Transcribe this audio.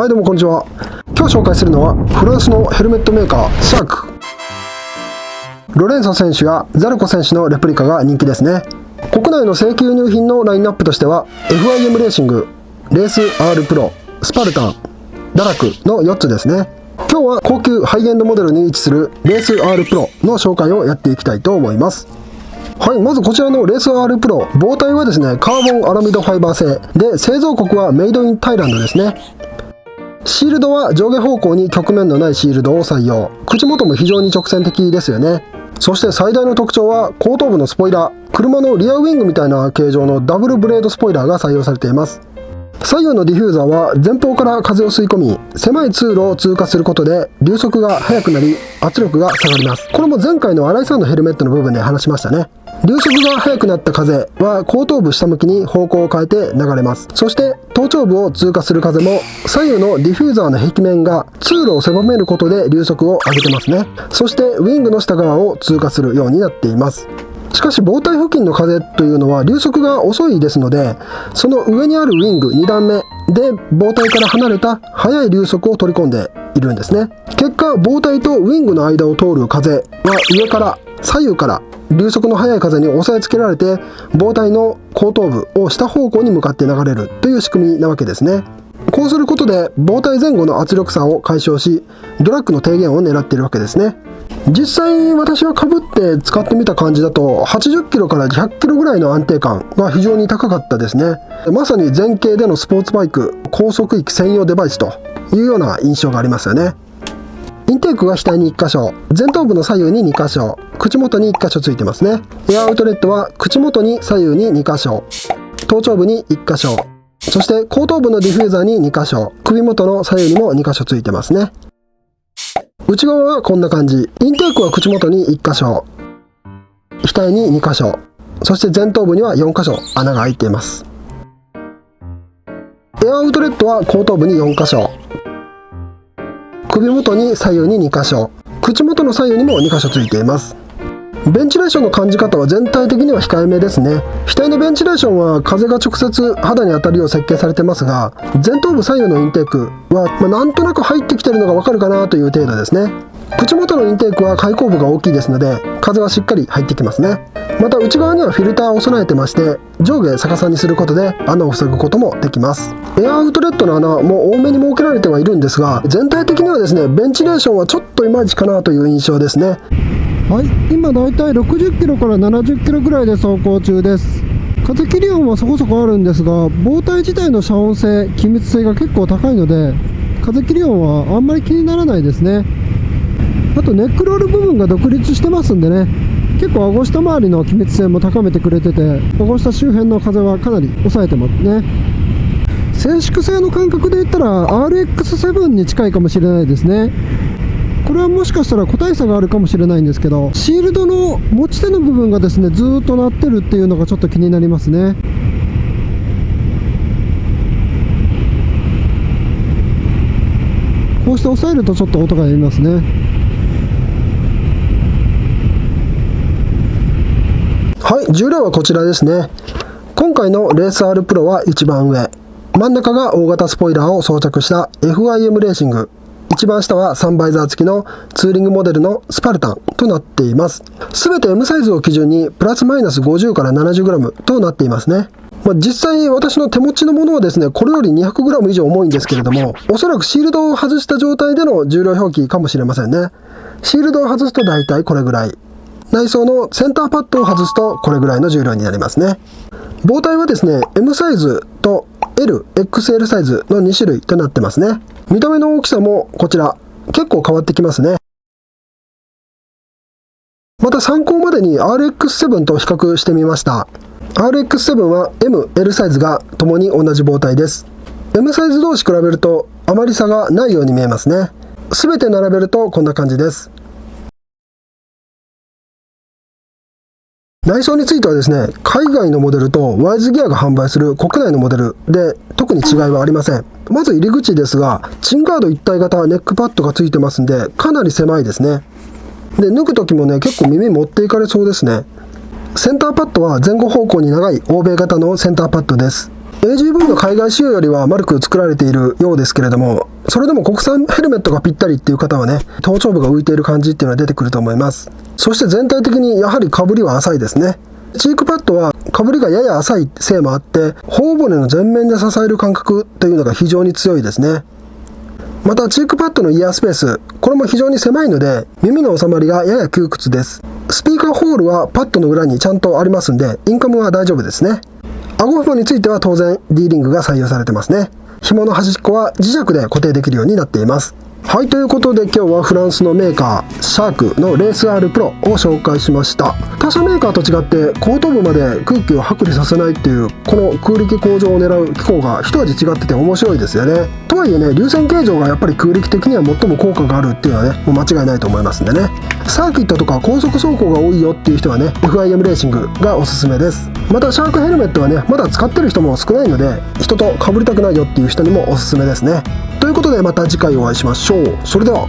はい、どうもこんにちは。今日紹介するのはフランスのヘルメットメーカーシャーク。ロレンソ選手やザルコ選手のレプリカが人気ですね。国内の正規輸入品のラインナップとしては FIM レーシング、レース R プロ、スパルタン、ダラクの4つですね。今日は高級ハイエンドモデルに位置するレース R プロの紹介をやっていきたいと思います。はい、まずこちらのレース R プロ、膨体はですねカーボンアラミドファイバー製で、製造国はメイドインタイランドですね。シールドは上下方向に曲面のないシールドを採用。口元も非常に直線的ですよね。そして最大の特徴は後頭部のスポイラー。車のリアウィングみたいな形状のダブルブレードスポイラーが採用されています。左右のディフューザーは前方から風を吸い込み、狭い通路を通過することで流速が速くなり圧力が下がります。これも前回の新井さんのヘルメットの部分で話しましたね。流速が速くなった風は後頭部下向きに方向を変えて流れます。そして頭頂部を通過する風も左右のディフューザーの壁面が通路を狭めることで流速を上げてますね。そしてウィングの下側を通過するようになっています。しかし膨体付近の風というのは流速が遅いですので、その上にあるウィング2段目で膨体から離れた速い流速を取り込んでいるんですね。結果膨体とウィングの間を通る風は上から左右から流速の速い風に押さえつけられて、膨体の後頭部を下方向に向かって流れるという仕組みなわけですね。こうすることで膨体前後の圧力差を解消し、ドラッグの低減を狙っているわけですね。実際私は被って使ってみた感じだと80キロから100キロぐらいの安定感が非常に高かったですね。まさに前傾でのスポーツバイク高速域専用デバイスというような印象がありますよね。インテークが額に1箇所、前頭部の左右に2箇所、口元に1箇所ついてますね。エアアウトレットは口元に左右に2箇所、頭頂部に1箇所、そして後頭部のディフューザーに2箇所、首元の左右にも2箇所ついてますね。内側はこんな感じ。インテークは口元に1箇所、額に2箇所、そして前頭部には4箇所穴が開いています。エアアウトレットは後頭部に4箇所、首元に左右に2箇所、口元の左右にも2箇所ついています。ベンチレーションの感じ方は全体的には控えめですね。額のベンチレーションは風が直接肌に当たるよう設計されてますが、前頭部左右のインテークは、なんとなく入ってきてるのがわかるかなという程度ですね。口元のインテークは開口部が大きいですので風はしっかり入ってきますね。また内側にはフィルターを備えてまして、上下逆さにすることで穴を塞ぐこともできます。エアアウトレットの穴も多めに設けられてはいるんですが、全体的にはですねベンチレーションはちょっといまいちかなという印象ですね。はい、今だいたい60キロから70キロぐらいで走行中です。風切り音はそこそこあるんですが、膨体自体の遮音性、気密性が結構高いので風切り音はあんまり気にならないですね。あとネックロール部分が独立してますんでね、結構顎下周りの気密性も高めてくれてて、顎下周辺の風はかなり抑えてますね。静粛性の感覚で言ったら RX7 に近いかもしれないですね。これはもしかしたら個体差があるかもしれないんですけど、シールドの持ち手の部分がですねずーっと鳴ってるっていうのがちょっと気になりますね。こうして押さえるとちょっと音がやみますね。はい、重量はこちらですね。今回のレース R プロは一番上、真ん中が大型スポイラーを装着した FIM レーシング、一番下はサンバイザー付きのツーリングモデルのスパルタンとなっています。すべて M サイズを基準にプラスマイナス50から 70g となっていますね。実際私の手持ちのものはですねこれより 200g 以上重いんですけれども、おそらくシールドを外した状態での重量表記かもしれませんね。シールドを外すと大体これぐらい、内装のセンターパッドを外すとこれぐらいの重量になりますね。膨体はですね M サイズと L、XL サイズの2種類となってますね。見た目の大きさもこちら結構変わってきますね。また参考までに RX7 と比較してみました。RX7 は M、L サイズがともに同じ膨体です。M サイズ同士比べるとあまり差がないように見えますね。すべて並べるとこんな感じです。内装についてはですね、海外のモデルとワイズギアが販売する国内のモデルで特に違いはありません。まず入り口ですが、チンガード一体型ネックパッドがついてますんで、かなり狭いですね。で、脱ぐ時もね、結構耳持っていかれそうですね。センターパッドは前後方向に長い欧米型のセンターパッドです。AGV の海外仕様よりは丸く作られているようですけれども、それでも国産ヘルメットがぴったりっていう方はね、頭頂部が浮いている感じっていうのは出てくると思います。そして全体的にやはり被りは浅いですね。チークパッドは被りがやや浅いせいもあって、頬骨の前面で支える感覚というのが非常に強いですね。またチークパッドのイヤースペース、これも非常に狭いので耳の収まりがやや窮屈です。スピーカーホールはパッドの裏にちゃんとありますんで、インカムは大丈夫ですね。顎紐については当然 D リングが採用されてますね。紐の端っこは磁石で固定できるようになっています。はい、ということで今日はフランスのメーカーシャークのレース R プロを紹介しました。他社メーカーと違って後頭部まで空気を剥離させないっていうこの空力向上を狙う機構が一味違ってて面白いですよね。とはいえね、流線形状がやっぱり空力的には最も効果があるっていうのはね、もう間違いないと思いますんでね。サーキットとか高速走行が多いよっていう人はね、 FIM レーシングがおすすめです。またシャークヘルメットはね、まだ使ってる人も少ないので、人と被りたくないよっていう人にもおすすめですね。ということでまた次回お会いしましょう。それでは。